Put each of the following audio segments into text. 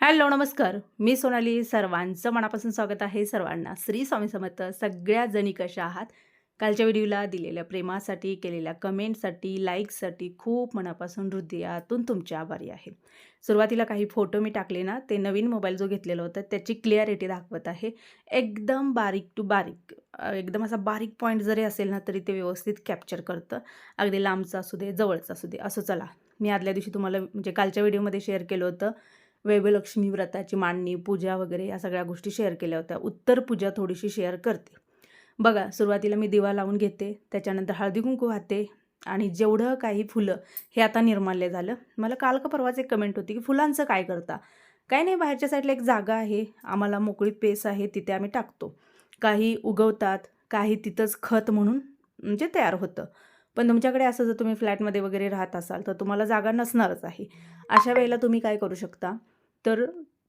Hello, नमस्कार. मी सोनाली. सर्वांचं मनापासून स्वागत आहे. सर्वांना श्री स्वामी समर्थ. सगळ्या जणी कशा आहात? कालच्या व्हिडिओला दिलेल्या प्रेमासाठी, केलेल्या कमेंटसाठी, लाईकसाठी खूप मनापासून हृदयातून तुमचे आभारी आहे. सुरुवातीला काही फोटो मी टाकले ना, ते नवीन मोबाईल जो घेतलेला होता त्याची क्लिअरिटी दाखवत आहे. एकदम बारीक टू बारीक, एकदम असा बारीक पॉईंट जरी असेल ना, तरी ते व्यवस्थित कॅप्चर करतं. अगदी लांबचा असू दे, जवळचा असू दे. असं चला, मी आदल्या दिवशी तुम्हाला म्हणजे कालच्या व्हिडिओमध्ये शेअर केलं होतं. वैभवलक्ष्मी व्रताची मांडणी, पूजा वगैरे या सगळ्या गोष्टी शेअर केल्या होत्या. उत्तर पूजा थोडीशी शेअर करते. बघा, सुरुवातीला मी दिवा लावून घेते, त्याच्यानंतर हळदी-कुंकू वाहते आणि जेवढं काही फुलं हे आता निर्माल्य झालं. मला काल का परवाच एक कमेंट होती की फुलांचं काय करता? काही नाही, बाहेरच्या साईडला एक जागा आहे, आम्हाला मोकळी पेस आहे, तिथे आम्ही टाकतो. काही उगवतात, काही तिथंच खत म्हणून म्हणजे तयार होतं. पण तुमच्याकडे असं जर तुम्ही फ्लॅटमध्ये वगैरे राहत असाल तर तुम्हाला जागा नसणारच आहे. अशा वेळेला तुम्ही काय करू शकता, तर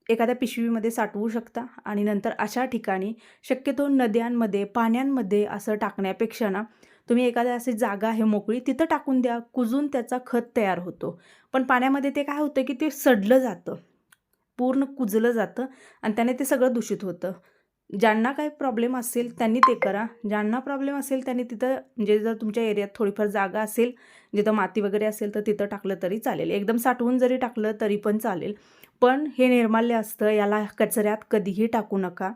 एखाद्या पिशवीमध्ये साठवू शकता आणि नंतर अशा ठिकाणी शक्यतो नद्यांमध्ये, पाण्यांमध्ये असं टाकण्यापेक्षा ना, तुम्ही एखाद्या अशी जागा आहे मोकळी तिथं टाकून द्या. कुजून त्याचा खत तयार होतो. पण पाण्यामध्ये ते काय होतं की ते सडलं जातं, पूर्ण कुजलं जातं आणि त्याने ते सगळं दूषित होतं. ज्यांना काही प्रॉब्लेम असेल त्यांनी ते करा. ज्यांना प्रॉब्लेम असेल त्यांनी तिथं म्हणजे जर तुमच्या एरियात थोडीफार जागा असेल, जिथं माती वगैरे असेल तर तिथं टाकलं तरी चालेल. एकदम साठवून जरी टाकलं तरी पण चालेल. पण हे निर्माल्य असतं, याला कचऱ्यात कधीही टाकू नका.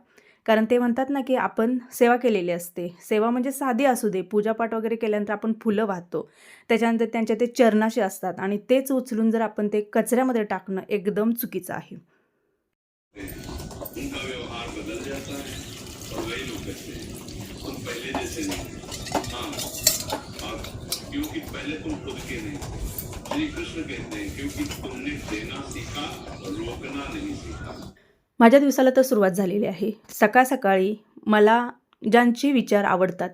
कारण ते म्हणतात ना, की आपण सेवा केलेली असते. सेवा म्हणजे साधी असू दे, पूजापाठ वगैरे केल्यानंतर आपण फुलं वाहतो. त्याच्यानंतर त्यांच्या ते चरणाशी असतात आणि तेच उचलून जर आपण ते कचऱ्यामध्ये टाकणं एकदम चुकीचं आहे. उनका व्यवहार बदल जाता है और वही लोग कहते हैं तुम पहले जैसे नहीं। हाँ, अब क्योंकि पहले तुम खुद के नहीं। श्री कृष्ण कहते हैं क्योंकि तुमने देना सीखा और रोकना नहीं सीखा। माझ्या दिवसाला तर सुरुवात झालेली आहे. सकाळ-सकाळी मला ज्यांचे विचार आवडतात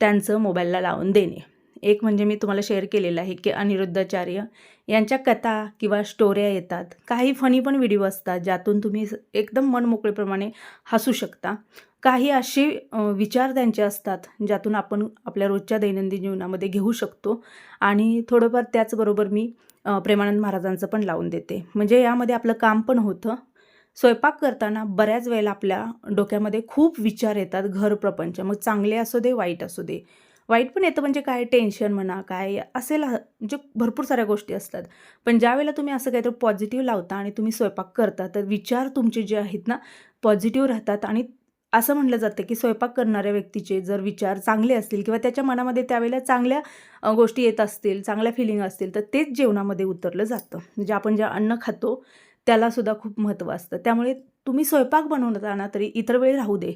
त्यांचं मोबाईलला लावून देणे. एक म्हणजे मी तुम्हाला शेअर केलेलं आहे, की अनिरुद्धाचार्य यांच्या कथा किंवा स्टोऱ्या येतात. काही फनी पण व्हिडिओ असतात, ज्यातून तुम्ही एकदम मनमोकळेप्रमाणे हसू शकता. काही असे विचार त्यांचे असतात, ज्यातून आपण आपल्या रोजच्या दैनंदिन जीवनामध्ये घेऊ शकतो आणि थोडंफार त्याचबरोबर मी प्रेमानंद महाराजांचं पण लावून देते. म्हणजे यामध्ये आपलं काम पण होतं. स्वयंपाक करताना बऱ्याच वेळेला आपल्या डोक्यामध्ये खूप विचार येतात, घर प्रपंच, मग चांगले असू दे, वाईट असू दे. वाईट पण येतं म्हणजे काय, टेन्शन म्हणा, काय असेल, म्हणजे भरपूर साऱ्या गोष्टी असतात. पण ज्यावेळेला तुम्ही असं काहीतरी पॉझिटिव्ह लावता आणि तुम्ही स्वयंपाक करता, तर विचार तुमचे जे आहेत ना, पॉझिटिव्ह राहतात. आणि असं म्हटलं जातं की स्वयंपाक करणाऱ्या व्यक्तीचे जर विचार चांगले असतील किंवा त्याच्या मनामध्ये त्यावेळेला चांगल्या गोष्टी येत असतील, चांगल्या फिलिंग असतील, तर तेच जेवणामध्ये उतरलं जातं. म्हणजे आपण जे अन्न खातो त्यालासुद्धा खूप महत्त्व असतं. त्यामुळे तुम्ही स्वयंपाक बनवताना तरी इतर वेळी राहू दे,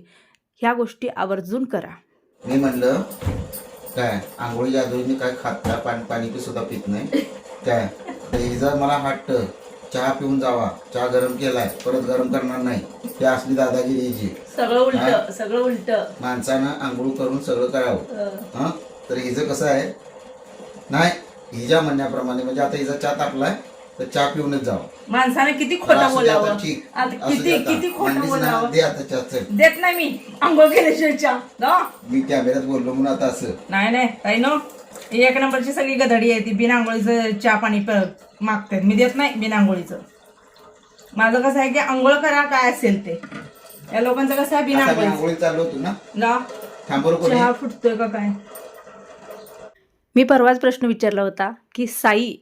ह्या गोष्टी आवर्जून करा. मी म्हणलं काय आंघोळीच्या आधी मी काय खात नाही, पाणी सुद्धा पित नाही काय. तर जर मला हट्ट चहा पिऊन जावा, चहा गरम केलाय परत गरम करणार नाही, ही असली दादागिरी हिची. सगळं उलट माणसानं आंघोळ करून सगळं करावं. हां, तर हिचं कसं आहे, नाही हिच्या म्हणण्याप्रमाणे म्हणजे आता हिचा चहा तापलाय तर चहा पिऊनच जावं. माणसाने किती खोटं बोलावं, ठीक आता किती खोटं बोलावं. दे आता चहा चल. देत नाही मी आंघोळ केल्याशिवाय चहा. मी कॅमेऱ्यात बोललो म्हणून आता असं नाही काही नो, एक नंबरची सगळी गधडी आहे ती. बिना आंघोळीचं चहा पाणी मागतात, मी देत नाही बिना आंघोळीचं. माझं कसं आहे की आंघोळ करा काय असेल ते. या लोकांचं कसं आहे बिना आंघोळी चाललो होतो ना, जा थांबवर चहा फुटतोय का काय. मी परवाच प्रश्न विचारला होता की साई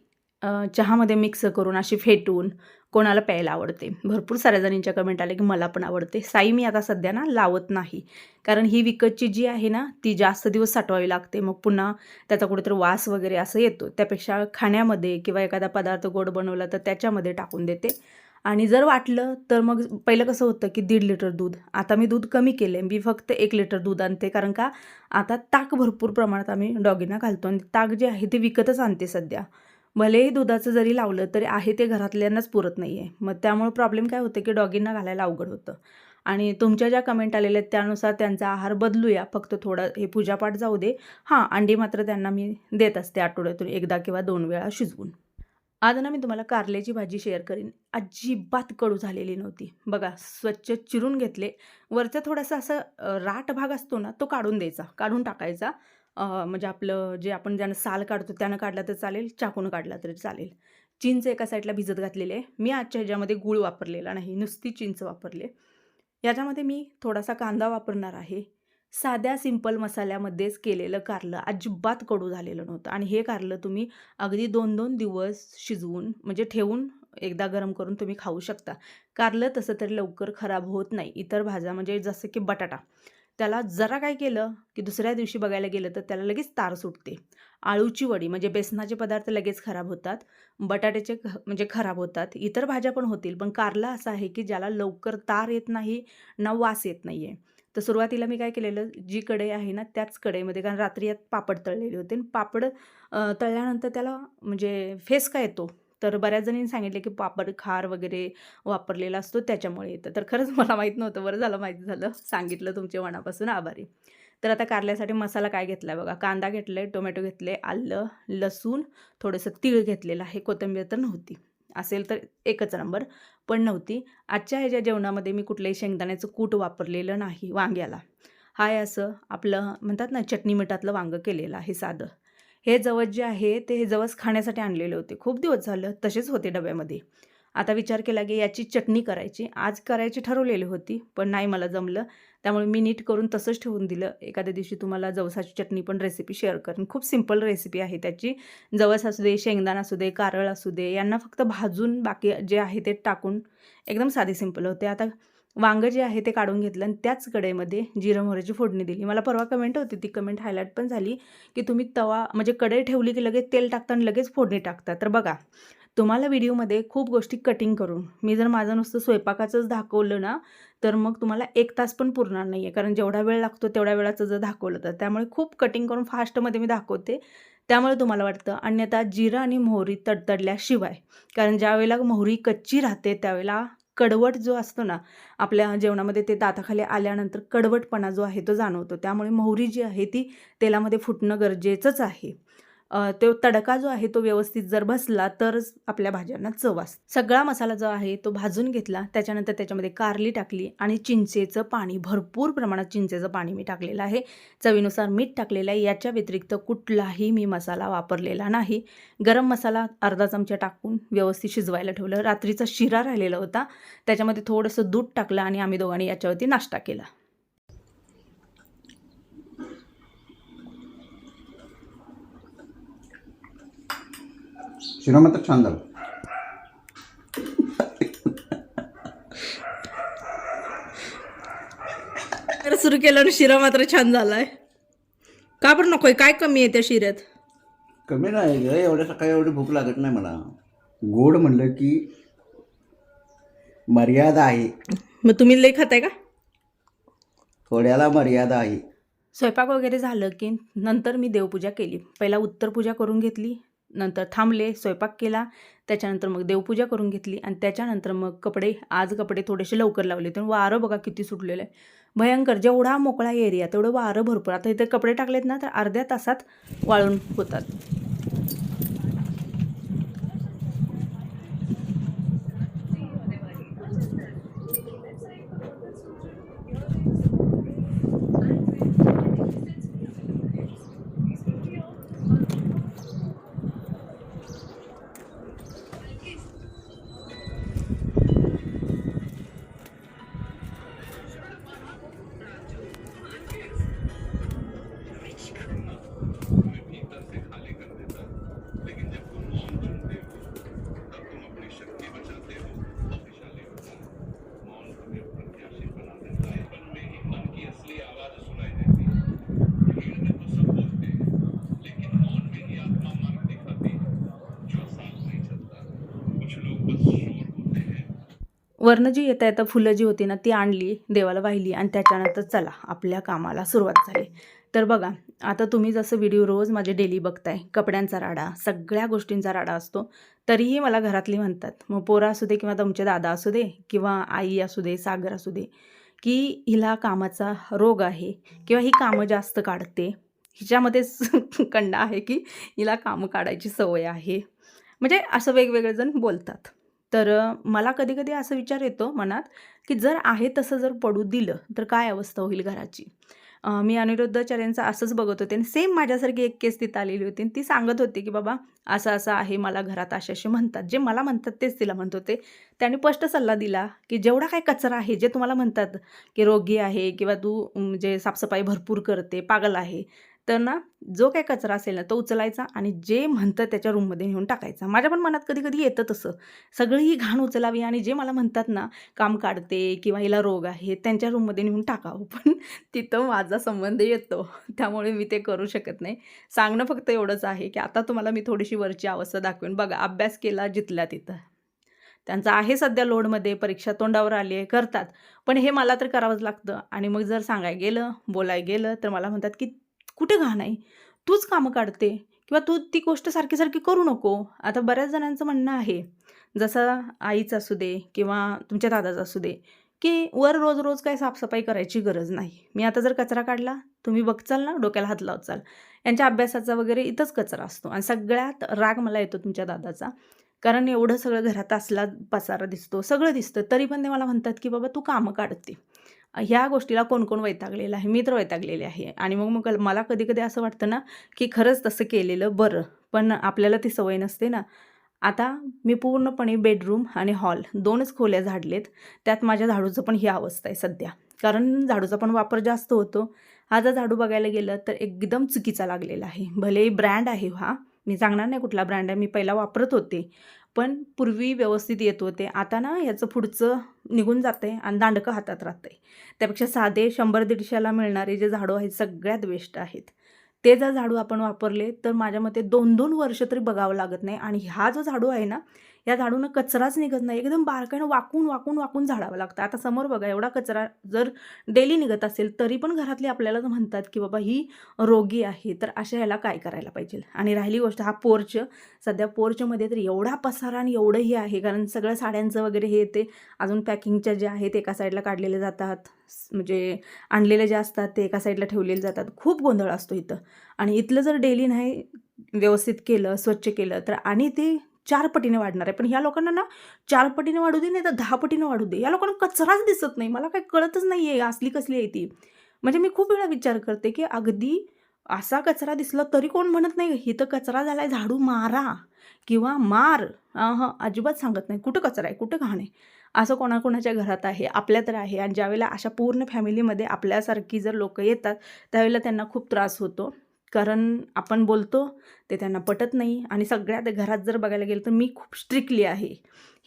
चहामध्ये मिक्स करून अशी फेटून कोणाला प्यायला आवडते. भरपूर साऱ्या जणींच्या कमेंट आले की मला पण आवडते. साई मी आता सध्या ना लावत नाही, कारण ही विकतची जी आहे ना ती जास्त दिवस साठवावी लागते, मग पुन्हा त्याचा कुठेतरी वास वगैरे असं येतो. त्यापेक्षा खाण्यामध्ये किंवा एखादा पदार्थ गोड बनवला तर त्याच्यामध्ये टाकून देते. आणि जर वाटलं तर मग पहिलं कसं होतं की 1.5 लिटर दूध, आता मी दूध कमी केले, मी फक्त 1 लिटर दूध आणते. कारण का आता ताक भरपूर प्रमाणात आम्ही डॉगींना घालतो आणि ताक जे आहे ते विकतच आणते सध्या. भलेही दुधाचं जरी लावलं तरी आहे ते घरातल्यांनाच पुरत नाही आहे. मग त्यामुळे प्रॉब्लेम काय होतं की डॉगींना घालायला अवघड होतं. आणि तुमच्या ज्या कमेंट आलेल्या आहेत त्यानुसार त्यांचा आहार बदलूया, फक्त थोडं हे पूजापाठ जाऊ दे. हां, अंडी मात्र त्यांना मी देत असते आठवड्यातून एकदा किंवा 2 वेळा शिजवून. आज ना मी तुम्हाला कारल्याची भाजी शेअर करीन. अजिबात कडू झालेली नव्हती. बघा, स्वच्छ चिरून घेतले. वरचा थोडासा असं राट भाग असतो ना तो काढून द्यायचा, काढून टाकायचा. म्हणजे आपलं जे आपण ज्यानं साल काढतो त्यानं काढला तर चालेल, चाकून काढला तरी चालेल. चिंच एका साईडला भिजत घातलेली आहे. मी आजच्या ह्याच्यामध्ये गूळ वापरलेला नाही, नुसती चिंच वापरली. याच्यामध्ये मी थोडासा कांदा वापरणार आहे. साध्या सिंपल मसाल्यामध्येच केलेलं कारलं अजिबात कडू झालेलं नव्हतं आणि हे कारलं तुम्ही अगदी 2-2 दिवस शिजवून म्हणजे ठेवून एकदा गरम करून तुम्ही खाऊ शकता. कारलं तसं तर लवकर खराब होत नाही. इतर भाज्या म्हणजे जसं की बटाटा, त्याला जरा काय केलं की दुसऱ्या दिवशी बघायला गेलं तर त्याला लगेच तार सुटते. आळूची वडी म्हणजे बेसनाचे पदार्थ लगेच खराब होतात. बटाट्याचे म्हणजे खराब होतात. इतर भाज्या पण होतील, पण कारला असं आहे की ज्याला लवकर तार येत नाही ना वास येत नाही आहे. तर सुरुवातीला मी काय केलेलं, जी कढई आहे ना त्याच कढईमध्ये, कारण रात्री यात पापड तळलेले होते आणि पापड तळल्यानंतर त्याला म्हणजे फेसका येतो. तर बऱ्याच जणींनी सांगितले की पापड खार वगैरे वापरलेला असतो त्याच्यामुळे येतं. तर खरंच मला माहीत नव्हतं. बरं झालं माहीत झालं. सांगितलं, तुमच्या मनापासून आभारी. तर आता कारल्यासाठी मसाला काय घेतला आहे बघा. कांदा घेतला आहे, टोमॅटो घेतले, आलं, लसूण, थोडंसं तीळ घेतलेलं आहे. कोथिंबीर तर नव्हती. असेल तर एकच नंबर, पण नव्हती. आजच्या ह्याच्या जेवणामध्ये मी कुठलंही शेंगदाण्याचं कूट वापरलेलं नाही वांग्याला. हाय असं आपलं म्हणतात ना चटणी मिठातलं वांगं केलेलं आहे साधं. हे जवस जे आहे ते हे जवस खाण्यासाठी आणलेले होते. खूप दिवस झालं तसेच होते डब्यामध्ये. आता विचार केला की याची चटणी करायची. आज करायची ठरवलेली होती, पण नाही मला जमलं. त्यामुळे मी नीट करून तसंच ठेवून दिलं. एखाद्या दिवशी तुम्हाला जवसाची चटणी पण रेसिपी शेअर करेन. खूप सिंपल रेसिपी आहे त्याची. जवस असू दे, शेंगदाणा असू दे, कारळ असू दे, यांना फक्त भाजून बाकी जे आहे ते टाकून एकदम साधी सिंपल होते. आता वांगं जे आहे ते काढून घेतलं आणि त्याच कढईमध्ये जिरं मोहरीची फोडणी दिली. मला परवा कमेंट होती, ती कमेंट हायलाईट पण झाली की तुम्ही तवा म्हणजे कढई ठेवली की लगेच तेल टाकता आणि लगेच फोडणी टाकता. तर बघा, तुम्हाला व्हिडिओमध्ये खूप गोष्टी कटिंग करून मी जर माझं नुसतं स्वयंपाकाचंच दाखवलं ना, तर मग तुम्हाला 1 तास पण पुरणार नाही आहे. कारण जेवढा वेळ लागतो तेवढ्या वेळाचं जर दाखवलं तर. त्यामुळे खूप कटिंग करून फास्टमध्ये मी दाखवते. त्यामुळे तुम्हाला वाटतं. अन्यथा जिरं आणि मोहरी तडतडल्याशिवाय, कारण ज्यावेळेला मोहरी कच्ची राहते त्यावेळेला कडवट जो असतो ना आपल्या जेवणामध्ये, ते दाताखाली आल्यानंतर कडवटपणा जो आहे तो जाणवतो. त्यामुळे मोहरी जी आहे ती तेलामध्ये फुटणं गरजेचंच आहे. तो तडका जो आहे तो व्यवस्थित जर बसला तरच आपल्या भाज्यांना चव असते. सगळा मसाला जो आहे तो भाजून घेतला. त्याच्यानंतर त्याच्यामध्ये कारली टाकली आणि चिंचेचं पाणी, भरपूर प्रमाणात चिंचेचं पाणी मी टाकलेलं आहे. चवीनुसार मीठ टाकलेलं आहे. याच्या व्यतिरिक्त कुठलाही मी मसाला वापरलेला नाही. गरम मसाला अर्धा चमचा टाकून व्यवस्थित शिजवायला ठेवलं. रात्रीचा शिरा राहिलेला होता, त्याच्यामध्ये थोडंसं दूध टाकलं आणि आम्ही दोघांनी याच्यावरती नाश्ता केला. शिरा मात्र छान झालं. तर सुरू केल्यावर शिरा मात्र छान झालाय. का बरं नकोय? काय कमी आहे त्या शिऱ्यात? कमी नाही ग, एवढ्या सकाळी एवढी भूक लागत नाही मला. गोड म्हणलं की मर्यादा आहे. मग तुम्ही लई खाताय का? थोड्याला मर्यादा आहे. स्वयंपाक वगैरे झालं की नंतर मी देवपूजा केली. पहिला उत्तरपूजा करून घेतली, नंतर थांबले, स्वयंपाक केला, त्याच्यानंतर मग देवपूजा करून घेतली आणि त्याच्यानंतर मग आज कपडे थोडेसे लवकर लावले. तर वारं बघा किती सुटलेलं आहे, भयंकर. जेवढा मोकळा एरिया तेवढं वारं भरपूर. आता इथे कपडे टाकलेत ना तर अर्ध्या तासात वाळून होतात. भीतर से खाली कर देता, लेकिन जब तुम मौन चुनते हो तब तुम अपनी शक्ति बचाते हो, शक्तिशाली होते हो। मौन तुम्हें प्रत्याशी बना देता है। मन में ही मन की असली आवाज सुनाई देती है। भीड़ में तो सब बोलते हैं, लेकिन मौन में ही आत्मा मार्ग दिखाती है, जो साथ नहीं चलता। कुछ लोग बस शोर होते हैं। वरनं जी येता येता फुलं जी होती ना ती आणली, देवाला वाहिली आणि त्याच्यानंतर चला आपल्या कामाला सुरुवात झाली. तर बघा, आता तुम्ही जसं व्हिडिओ रोज माझे डेली बघताय, कपड्यांचा राडा, सगळ्या गोष्टींचा राडा असतो, तरीही मला घरातली म्हणतात, मग पोरं असू दे किंवा तुमचे दादा असू दे किंवा आई असू दे, सागर असू दे, की हिला कामाचा रोग आहे किंवा ही कामं जास्त काढते. हिच्यामध्येच कंडा आहे की हिला कामं काढायची सवय आहे. म्हणजे असं वेगवेगळे जण बोलतात. तर मला कधी-कधी असा विचार येतो मनात, की जर आहे तसं जर पडू दिलं, तर काय अवस्था होईल घराची? मी अनिरुद्धाचार्यांचं असंच बघत होते आणि सेम माझ्यासारखी एक केस तिथं आलेली होती आणि ती सांगत होती की बाबा असं असं आहे, मला घरात असे म्हणतात, जे मला म्हणतात तेच तिला म्हणत होते. त्यांनी स्पष्ट सल्ला दिला की जेवढा काही कचरा आहे, जे तुम्हाला म्हणतात की रोगी आहे किंवा तू म्हणजे साफसफाई भरपूर करते, पागल आहे, तर ना जो काही कचरा असेल ना तो उचलायचा आणि जे म्हणतं त्याच्या रूममध्ये नेऊन टाकायचा. माझ्या पण मनात कधी कधी येतं तसं, सगळी ही घाण उचलावी आणि जे मला म्हणतात ना काम काढते किंवा हिला रोग आहे त्यांच्या रूममध्ये नेऊन टाकावं. पण तिथं माझा संबंध येतो, त्यामुळे मी ते करू शकत नाही. सांगणं फक्त एवढंच आहे की आता तुम्हाला मी थोडीशी वरची अवस्था दाखवेन. बघा, अभ्यास केला जिथल्या तिथं. त्यांचं आहे सध्या लोडमध्ये, परीक्षा तोंडावर आली आहे, करतात. पण हे मला तर करावंच लागतं आणि मग जर सांगायला गेलं, बोलायला गेलं तर मला म्हणतात की कुठे घाण आहे? तूच कामं काढते किंवा तू ती गोष्ट सारखी-सारखी करू नको. आता बऱ्याच जणांचं म्हणणं आहे, जसं आईचं असू दे किंवा तुमच्या दादाचं असू दे, की वर रोज-रोज काही साफसफाई करायची गरज नाही. मी आता जर कचरा काढला, तुम्ही बघचाल ना डोक्याला हात लावचाल. यांच्या अभ्यासाचा वगैरे इथंच कचरा असतो आणि सगळ्यात राग मला येतो तुमच्या दादाचा. कारण एवढं सगळं घरात असला पसारा दिसतो, सगळं दिसतं, तरी पण ते मला म्हणतात की बाबा तू कामं काढते. ह्या गोष्टीला कोण-कोण वैतागलेलं आहे. मी तर वैतागलेले आहे आणि मग मग मला कधी-कधी असं वाटतं ना, की खरंच तसं केलेलं बरं. पण आपल्याला ती सवय नसते ना. आता मी पूर्णपणे बेडरूम आणि हॉल 2च खोल्या झाडलेत. त्यात माझ्या झाडूचं पण ही अवस्था आहे सध्या. कारण झाडूचा पण वापर जास्त होतो. हा जर झाडू बघायला गेलं तर एकदम चुकीचा लागलेला आहे. भलेही ब्रँड आहे हा. मी सांगणार नाही कुठला ब्रँड आहे. मी पहिला वापरत होते. पण पूर्वी व्यवस्थित येत होते. आता ना याचं पुढचं निघून जातंय आणि दांडकं हातात राहतंय. त्यापेक्षा साधे 100-150ला मिळणारे जे झाडू आहेत सगळ्यात बेस्ट आहेत. ते जर झाडू आपण वापरले तर माझ्या मते 2-2 वर्ष तरी बघावं लागत नाही आणि हा जो झाडू आहे ना, या झाडूनं कचराच निघत नाही. एकदम बारकाईनं वाकून झाडावं लागतं. आता समोर बघा, एवढा कचरा जर डेली निघत असेल तरी पण घरातले आपल्याला म्हणतात की बाबा ही रोगी आहे, तर अशा ह्याला काय करायला पाहिजे. आणि राहिली गोष्ट हा पोर्च, सध्या पोर्चमध्ये तर एवढा पसारा आणि एवढंही आहे, कारण सगळं साड्यांचं वगैरे हे ते अजून पॅकिंगच्या ज्या आहेत एका साईडला काढलेले जातात, म्हणजे आणलेले जे असतात ते एका साईडला ठेवलेले जातात. खूप गोंधळ असतो इथं आणि इथलं जर डेली नाही व्यवस्थित केलं, स्वच्छ केलं तर आणि ते 4 पटीने वाढणार आहे. पण ह्या लोकांना ना 4 पटीने वाढू दे, नाही तर 10 पटीने वाढू दे. या लोकांना कचराच दिसत नाही. मला काही कळतच नाही आहे असली कसली आहे ती. म्हणजे मी खूप वेळा विचार करते, की अगदी असा कचरा दिसला तरी कोण म्हणत नाही, इथं कचरा झालाय झाडू मारा किंवा मार. अजिबात सांगत नाही. कुठं कचरा आहे, कुठं घाण आहे. असं कोणाकोणाच्या घरात आहे, आपल्या तर आहे आणि ज्यावेळेला अशा पूर्ण फॅमिलीमध्ये आपल्यासारखी जर लोकं येतात, त्यावेळेला त्यांना खूप त्रास होतो. कारण आपण बोलतो ते त्यांना पटत नाही आणि सगळ्यात घरात जर बघायला गेलं तर मी खूप स्ट्रिक्टली आहे.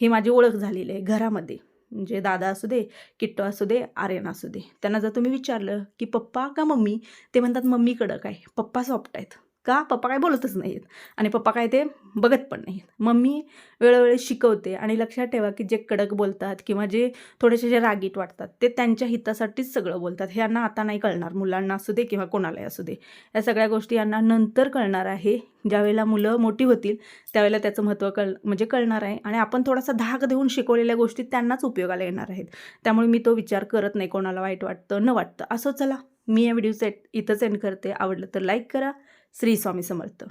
ही माझी ओळख झालेली आहे घरामध्ये. म्हणजे दादा असू दे, किट्टू असू दे, आर्यन असू दे. त्यांना जर तुम्ही विचारलं की पप्पा का मम्मी, ते म्हणतात मम्मी कडक आहे, पप्पा सॉफ्ट आहेत. का? पप्पा काय बोलतच नाहीत आणि पप्पा काय ते बघत पण नाहीत. मम्मी वेळोवेळी शिकवते आणि लक्षात ठेवा की जे कडक बोलतात किंवा जे थोडेसे जे रागीट वाटतात ते त्यांच्या हितासाठीच सगळं बोलतात. हे यांना आता नाही कळणार, मुलांना असू दे किंवा कोणालाही असू दे. या सगळ्या गोष्टी यांना नंतर कळणार आहे. ज्यावेळेला मुलं मोठी होतील त्यावेळेला त्याचं महत्त्व म्हणजे कळणार आहे आणि आपण थोडासा धाक देऊन शिकवलेल्या गोष्टी त्यांनाच उपयोगाला येणार आहेत. त्यामुळे मी तो विचार करत नाही कोणाला वाईट वाटतं न वाटतं. असो, चला मी या व्हिडिओ इथंच एंड करते. आवडलं तर लाईक करा. श्री स्वामी समर्थ.